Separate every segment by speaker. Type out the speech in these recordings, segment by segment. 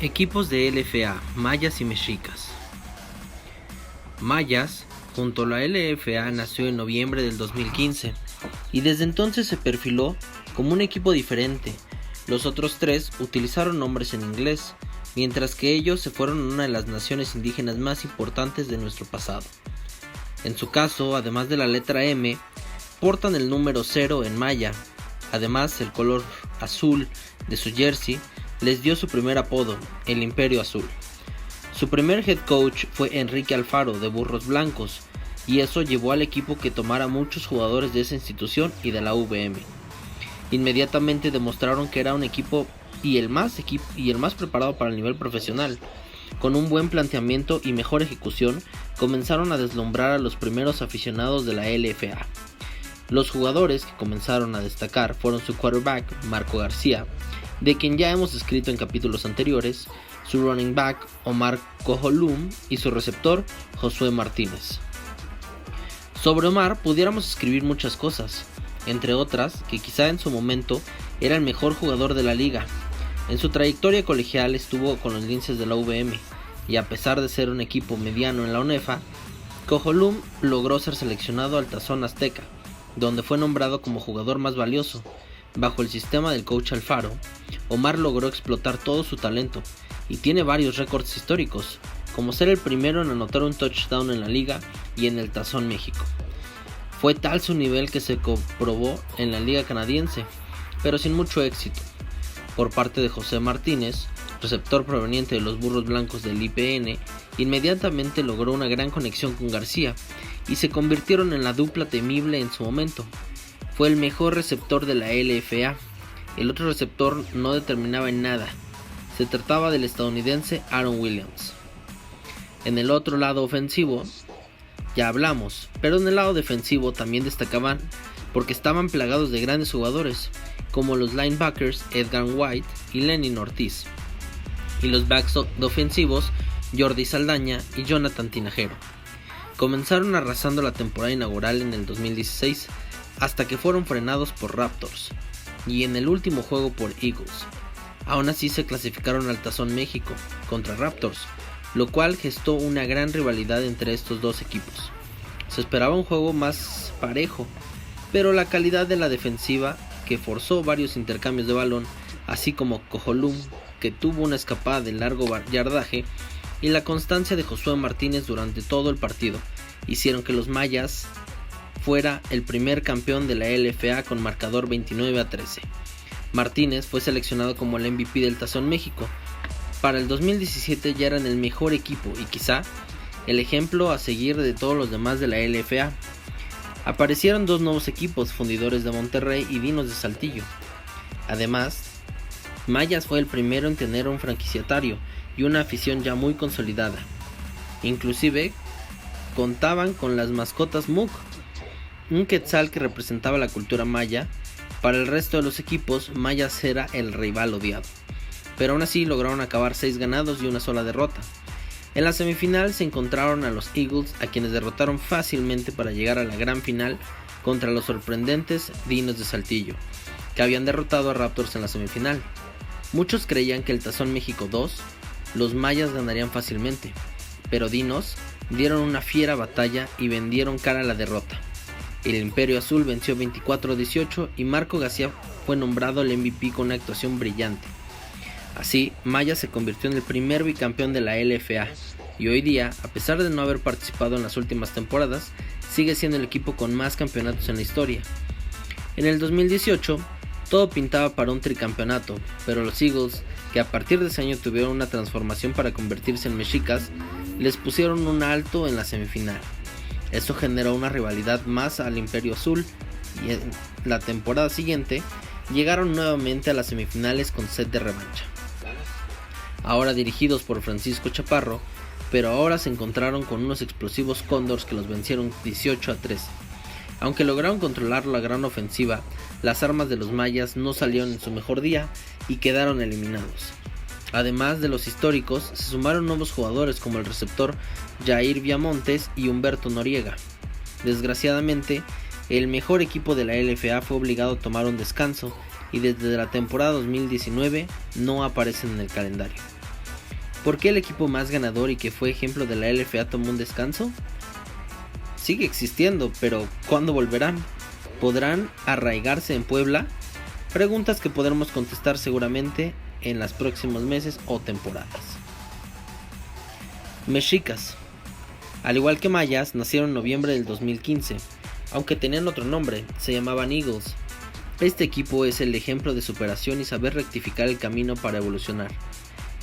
Speaker 1: Equipos de LFA, mayas y mexicas. Mayas, junto a la LFA, nació en noviembre del 2015 y desde entonces se perfiló como un equipo diferente. Los otros tres utilizaron nombres en inglés, mientras que ellos se fueron una de las naciones indígenas más importantes de nuestro pasado. En su caso, además de la letra M, portan el número 0 en maya. Además, el color azul de su jersey les dio su primer apodo, el Imperio Azul. Su primer head coach fue Enrique Alfaro de Burros Blancos, y eso llevó al equipo que tomara muchos jugadores de esa institución y de la UVM. Inmediatamente demostraron que era un equipo y el más preparado para el nivel profesional. Con un buen planteamiento y mejor ejecución, comenzaron a deslumbrar a los primeros aficionados de la LFA. Los jugadores que comenzaron a destacar fueron su quarterback, Marco García, de quien ya hemos escrito en capítulos anteriores, su running back, Omar Cojolum, y su receptor, Josué Martínez. Sobre Omar pudiéramos escribir muchas cosas, entre otras que quizá en su momento era el mejor jugador de la liga. En su trayectoria colegial estuvo con los Linces de la UVM, y a pesar de ser un equipo mediano en la ONEFA, Cojolum logró ser seleccionado al Tazón Azteca, donde fue nombrado como jugador más valioso. Bajo el sistema del coach Alfaro, Omar logró explotar todo su talento y tiene varios récords históricos, como ser el primero en anotar un touchdown en la liga y en el Tazón México. Fue tal su nivel que se comprobó en la liga canadiense, pero sin mucho éxito. Por parte de José Martínez, receptor proveniente de los Burros Blancos del IPN, inmediatamente logró una gran conexión con García y se convirtieron en la dupla temible en su momento. Fue el mejor receptor de la LFA. El otro receptor no determinaba en nada. Se trataba del estadounidense Aaron Williams. En el otro lado ofensivo, ya hablamos, pero en el lado defensivo también destacaban porque estaban plagados de grandes jugadores, como los linebackers Edgar White y Lenin Ortiz, y los backs ofensivos Jordi Saldaña y Jonathan Tinajero. Comenzaron arrasando la temporada inaugural en el 2016, hasta que fueron frenados por Raptors, y en el último juego por Eagles. Aún así se clasificaron al Tazón México contra Raptors, lo cual gestó una gran rivalidad entre estos dos equipos. Se esperaba un juego más parejo, pero la calidad de la defensiva, que forzó varios intercambios de balón, así como Cojolum, que tuvo una escapada de largo yardaje, y la constancia de Josué Martínez durante todo el partido, hicieron que los mayas fuera el primer campeón de la LFA con marcador 29-13. Martínez fue seleccionado como el MVP del Tazón México. Para el 2017 ya eran el mejor equipo y quizá el ejemplo a seguir de todos los demás de la LFA. Aparecieron dos nuevos equipos, Fundidores de Monterrey y Dinos de Saltillo. Además, Mayas fue el primero en tener un franquiciatario y una afición ya muy consolidada. Inclusive contaban con las mascotas Muk, un quetzal que representaba la cultura maya. Para el resto de los equipos, Mayas era el rival odiado, pero aún así lograron acabar 6 ganados y una sola derrota. En la semifinal se encontraron a los Eagles, a quienes derrotaron fácilmente para llegar a la gran final contra los sorprendentes Dinos de Saltillo, que habían derrotado a Raptors en la semifinal. Muchos creían que el Tazón México 2, los mayas ganarían fácilmente, pero Dinos dieron una fiera batalla y vendieron cara a la derrota. El Imperio Azul venció 24-18 y Marco García fue nombrado el MVP con una actuación brillante. Así, Mayas se convirtió en el primer bicampeón de la LFA y hoy día, a pesar de no haber participado en las últimas temporadas, sigue siendo el equipo con más campeonatos en la historia. En el 2018, todo pintaba para un tricampeonato, pero los Eagles, que a partir de ese año tuvieron una transformación para convertirse en mexicas, les pusieron un alto en la semifinal. Esto generó una rivalidad más al Imperio Azul y en la temporada siguiente llegaron nuevamente a las semifinales con sed de revancha. Ahora dirigidos por Francisco Chaparro, pero ahora se encontraron con unos explosivos Cóndors que los vencieron 18-13. Aunque lograron controlar la gran ofensiva, las armas de los mayas no salieron en su mejor día y quedaron eliminados. Además de los históricos, se sumaron nuevos jugadores como el receptor Jair Viamontes y Humberto Noriega. Desgraciadamente, el mejor equipo de la LFA fue obligado a tomar un descanso y desde la temporada 2019 no aparecen en el calendario. ¿Por qué el equipo más ganador y que fue ejemplo de la LFA tomó un descanso? Sigue existiendo, pero ¿cuándo volverán? ¿Podrán arraigarse en Puebla? Preguntas que podremos contestar seguramente en los próximos meses o temporadas. Mexicas. Al igual que mayas, nacieron en noviembre del 2015, aunque tenían otro nombre, se llamaban Eagles. Este equipo es el ejemplo de superación y saber rectificar el camino para evolucionar.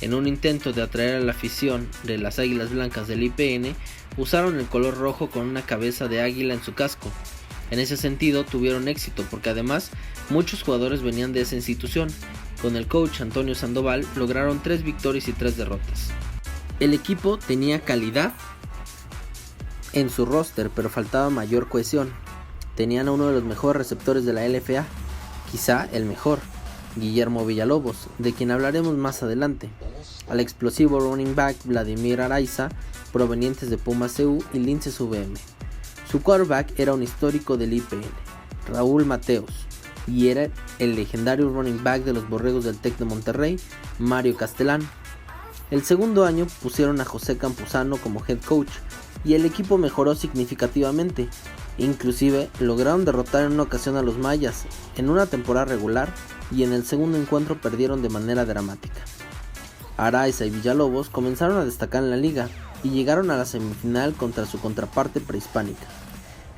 Speaker 1: En un intento de atraer a la afición de las Águilas Blancas del IPN, usaron el color rojo con una cabeza de águila en su casco. En ese sentido tuvieron éxito porque además muchos jugadores venían de esa institución. Con el coach Antonio Sandoval lograron 3 victorias y 3 derrotas. El equipo tenía calidad en su roster, pero faltaba mayor cohesión. Tenían a uno de los mejores receptores de la LFA, quizá el mejor, Guillermo Villalobos, de quien hablaremos más adelante, al explosivo running back Vladimir Araiza, provenientes de Pumas CU y Linces VM. Su quarterback era un histórico del IPN, Raúl Mateos, y era el legendario running back de los Borregos del TEC de Monterrey, Mario Castellán. El segundo año pusieron a José Campuzano como head coach y el equipo mejoró significativamente. Inclusive lograron derrotar en una ocasión a los mayas en una temporada regular y en el segundo encuentro perdieron de manera dramática. Araiza y Villalobos comenzaron a destacar en la liga y llegaron a la semifinal contra su contraparte prehispánica,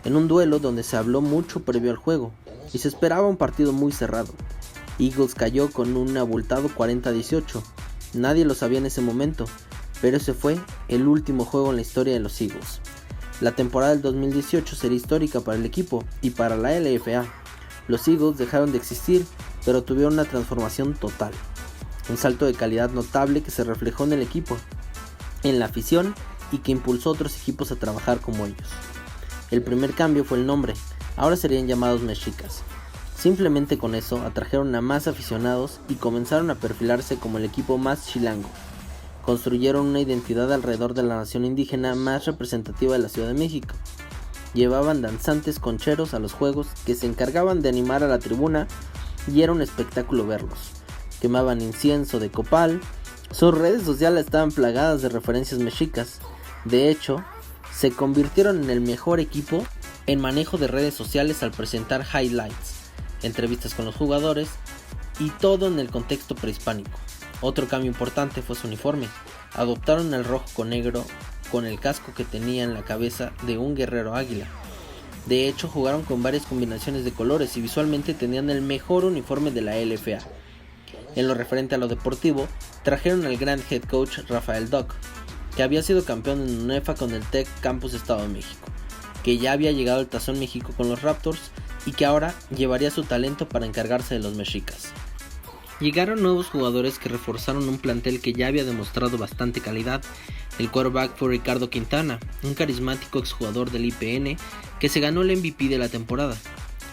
Speaker 1: en un duelo donde se habló mucho previo al juego y se esperaba un partido muy cerrado. Eagles cayó con un abultado 40-18. Nadie lo sabía en ese momento, pero ese fue el último juego en la historia de los Eagles. La temporada del 2018 sería histórica para el equipo y para la LFA. Los Eagles dejaron de existir, pero tuvieron una transformación total. Un salto de calidad notable que se reflejó en el equipo, en la afición y que impulsó a otros equipos a trabajar como ellos. El primer cambio fue el nombre, ahora serían llamados Mexicas. Simplemente con eso atrajeron a más aficionados y comenzaron a perfilarse como el equipo más chilango. Construyeron una identidad alrededor de la nación indígena más representativa de la Ciudad de México. Llevaban danzantes concheros a los juegos que se encargaban de animar a la tribuna y era un espectáculo verlos. Quemaban incienso de copal, sus redes sociales estaban plagadas de referencias mexicas. De hecho, se convirtieron en el mejor equipo en manejo de redes sociales al presentar highlights, entrevistas con los jugadores y todo en el contexto prehispánico. Otro cambio importante fue su uniforme. Adoptaron el rojo con negro con el casco que tenía en la cabeza de un guerrero águila. De hecho, jugaron con varias combinaciones de colores y visualmente tenían el mejor uniforme de la LFA. En lo referente a lo deportivo, trajeron al gran head coach Rafael Doc, que había sido campeón en UNEFA con el TEC Campus Estado de México, que ya había llegado al Tazón México con los Raptors y que ahora llevaría su talento para encargarse de los mexicas. Llegaron nuevos jugadores que reforzaron un plantel que ya había demostrado bastante calidad. El quarterback fue Ricardo Quintana, un carismático exjugador del IPN que se ganó el MVP de la temporada.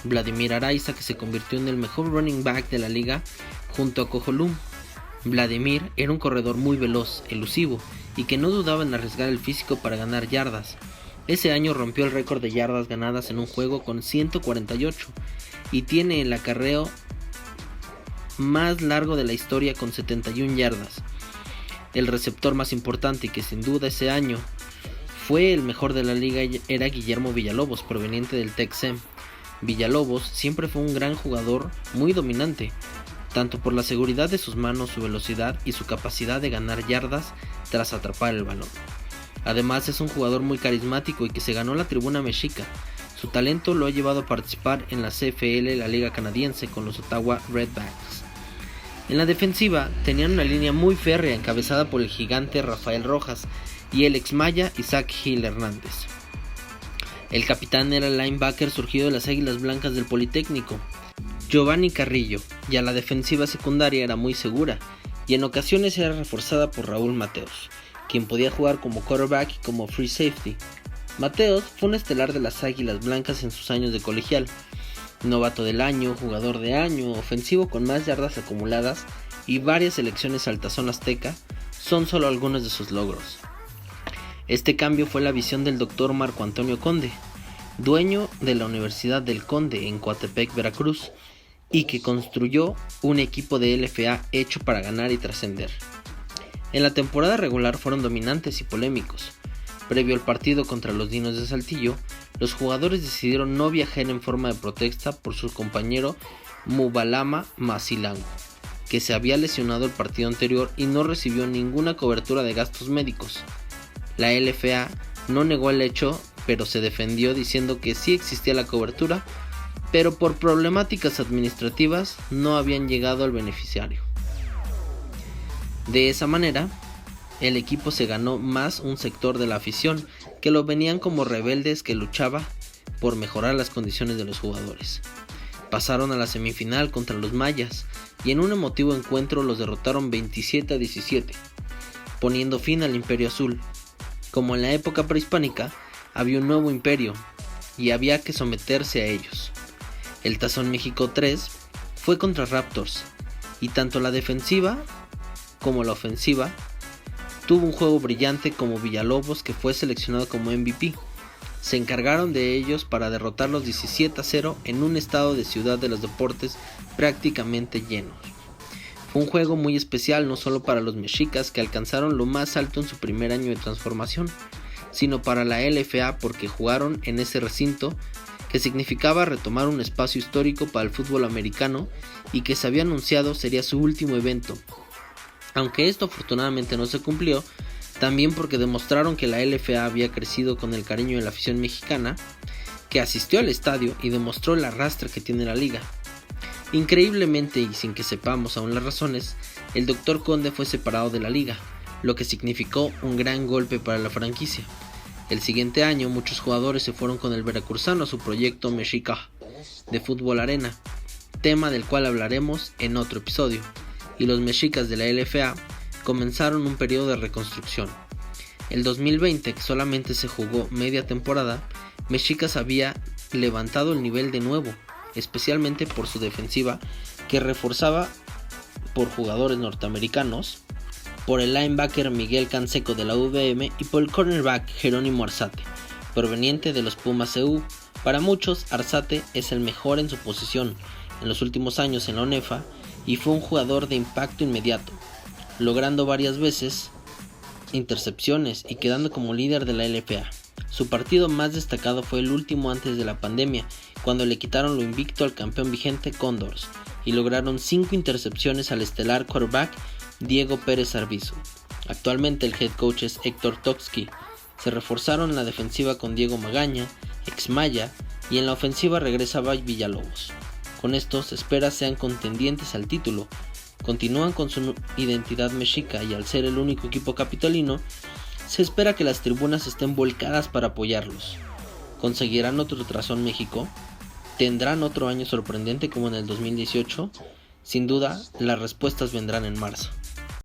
Speaker 1: Vladimir Araiza, que se convirtió en el mejor running back de la liga junto a Cojolum. Vladimir era un corredor muy veloz, elusivo y que no dudaba en arriesgar el físico para ganar yardas. Ese año rompió el récord de yardas ganadas en un juego con 148 y tiene el acarreo más largo de la historia con 71 yardas. El receptor más importante y que sin duda ese año fue el mejor de la liga era Guillermo Villalobos, proveniente del TEC-SEM. Villalobos siempre fue un gran jugador muy dominante, tanto por la seguridad de sus manos, su velocidad y su capacidad de ganar yardas tras atrapar el balón. Además es un jugador muy carismático y que se ganó la tribuna mexica. Su talento lo ha llevado a participar en la CFL, la liga canadiense, con los Ottawa Redbacks. En la defensiva tenían una línea muy férrea encabezada por el gigante Rafael Rojas y el ex maya Isaac Gil Hernández. El capitán era el linebacker surgido de las Águilas Blancas del Politécnico, Giovanni Carrillo, y a la defensiva secundaria era muy segura y en ocasiones era reforzada por Raúl Mateos, quien podía jugar como quarterback y como free safety. Mateos fue un estelar de las Águilas Blancas en sus años de colegial. Novato del año, jugador de año, ofensivo con más yardas acumuladas y varias selecciones al Tazón Azteca son solo algunos de sus logros. Este cambio fue la visión del Dr. Marco Antonio Conde, dueño de la Universidad del Conde en Coatepec, Veracruz, y que construyó un equipo de LFA hecho para ganar y trascender. En la temporada regular fueron dominantes y polémicos. Previo al partido contra los Dinos de Saltillo, los jugadores decidieron no viajar en forma de protesta por su compañero Mubalama Masilango, que se había lesionado el partido anterior y no recibió ninguna cobertura de gastos médicos. La LFA no negó el hecho, pero se defendió diciendo que sí existía la cobertura, pero por problemáticas administrativas no habían llegado al beneficiario. De esa manera, el equipo se ganó más un sector de la afición, que lo venían como rebeldes que luchaba por mejorar las condiciones de los jugadores. Pasaron a la semifinal contra los mayas y en un emotivo encuentro los derrotaron 27-17, poniendo fin al Imperio Azul. Como en la época prehispánica, había un nuevo imperio y había que someterse a ellos. El Tazón México 3 fue contra Raptors y tanto la defensiva como la ofensiva tuvo un juego brillante, como Villalobos, que fue seleccionado como MVP. Se encargaron de ellos para derrotarlos 17-0 en un estado de Ciudad de los Deportes prácticamente lleno. Fue un juego muy especial no solo para los mexicas, que alcanzaron lo más alto en su primer año de transformación, sino para la LFA, porque jugaron en ese recinto, que significaba retomar un espacio histórico para el fútbol americano y que se había anunciado sería su último evento. Aunque esto afortunadamente no se cumplió, también porque demostraron que la LFA había crecido con el cariño de la afición mexicana, que asistió al estadio y demostró el arrastre que tiene la liga. Increíblemente, y sin que sepamos aún las razones, el Dr. Conde fue separado de la liga, lo que significó un gran golpe para la franquicia. El siguiente año muchos jugadores se fueron con el veracruzano a su proyecto Mexica de Fútbol Arena, tema del cual hablaremos en otro episodio, y los mexicas de la LFA comenzaron un periodo de reconstrucción. El 2020, que solamente se jugó media temporada, Mexicas había levantado el nivel de nuevo, especialmente por su defensiva, que reforzaba por jugadores norteamericanos, por el linebacker Miguel Canseco de la UVM y por el cornerback Jerónimo Arzate, proveniente de los Pumas CU. Para muchos, Arzate es el mejor en su posición en los últimos años en la ONEFA y fue un jugador de impacto inmediato, logrando varias veces intercepciones y quedando como líder de la LFA. Su partido más destacado fue el último antes de la pandemia, cuando le quitaron lo invicto al campeón vigente Condors y lograron 5 intercepciones al estelar quarterback Diego Pérez Arvizu. Actualmente el head coach es Héctor Toksky. Se reforzaron en la defensiva con Diego Magaña, ex Maya, y en la ofensiva regresaba Villalobos. Con esto se espera sean contendientes al título. Continúan con su identidad mexica y al ser el único equipo capitalino, se espera que las tribunas estén volcadas para apoyarlos. ¿Conseguirán otro Tazón México? ¿Tendrán otro año sorprendente como en el 2018? Sin duda, las respuestas vendrán en marzo.